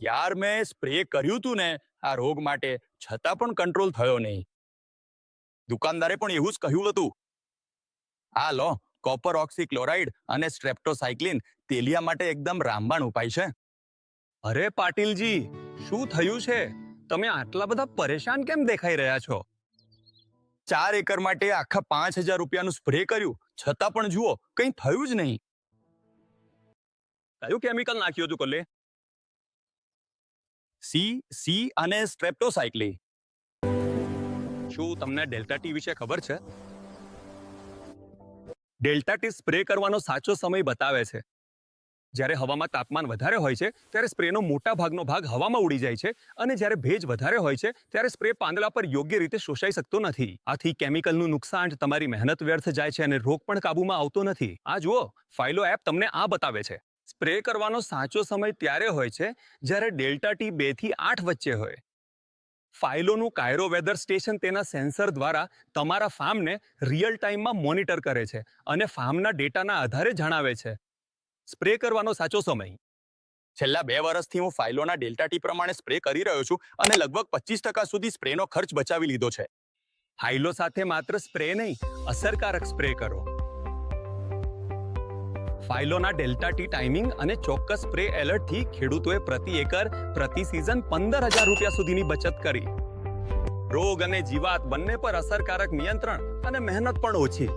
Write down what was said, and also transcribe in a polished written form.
યાર મેં સ્પ્રે કર્યું તું ને આ રોગ માટે, છતાં પણ કંટ્રોલ થયો નહીં. દુકાનદારે પણ એવું જ કહ્યું હતું. આ લો, કોપર ઓક્સીક્લોરાઇડ અને સ્ટ્રેપ્ટોસાઇક્લિન તેલિયા માટે એકદમ રામબાણ ઉપાય છે. અરે પાટીલજી, શું થયું છે? તમે આટલા બધા પરેશાન કેમ દેખાઈ રહ્યા છો? 4 એકર માટે આખા 5,000 રૂપિયાનું સ્પ્રે કર્યું, છતાં પણ જુઓ કંઈ થયું જ નહીં. કયું કેમિકલ નાખ્યું હતું કોલે? સી અને સ્ટ્રેપ્ટોસાઇક્લિન. શું તમને ડેલ્ટા ટી વિશે ખબર છે? ડેલ્ટા ટી સ્પ્રે કરવાનો સાચો સમય બતાવે છે. જ્યારે હવામાં તાપમાન વધારે હોય છે ત્યારે સ્પ્રેનો મોટા ભાગનો ભાગ હવામાં ઉડી જાય છે, અને જ્યારે ભેજ વધારે હોય છે ત્યારે સ્પ્રે પાંદડા પર યોગ્ય રીતે શોષાઈ શકતો નથી. આથી કેમિકલનું નુકસાન, તમારી મહેનત વ્યર્થ જાય છે અને રોગ પણ કાબૂમાં આવતો નથી. આ જુઓ, ફાઇલો એપ તમને આ બતાવે છે. સ્પ્રે કરવાનો સાચો સમય ત્યારે હોય છે જ્યારે ડેલ્ટા ટી 2 થી 8 વચ્ચે હોય. ફાઇલોનું કાયરો વેધર સ્ટેશન તેના સેન્સર દ્વારા તમારા ફાર્મને રિયલ ટાઈમમાં મોનિટર કરે છે અને ફાર્મના ડેટાના આધારે જણાવે છે સ્પ્રે કરવાનો સાચો સમય. છેલ્લા 2 વર્ષથી હું ફાઇલોના ડેલ્ટા ટી પ્રમાણે સ્પ્રે કરી રહ્યો છું અને લગભગ 25% સુધી સ્પ્રેનો ખર્ચ બચાવી લીધો છે. ફાઇલો સાથે માત્ર સ્પ્રે નહીં, અસરકારક સ્પ્રે કરો. ફાઇલોના ડેલ્ટા ટી ટાઈમિંગ અને ચોક્કસ સ્પ્રે એલર્ટથી ખેડૂતોએ પ્રતિ એકર પ્રતિ સિઝન 15,000 રૂપિયા સુધીની બચત કરી. રોગ અને જીવાત બંને પર અસરકારક નિયંત્રણ અને મહેનત પણ ઓછી.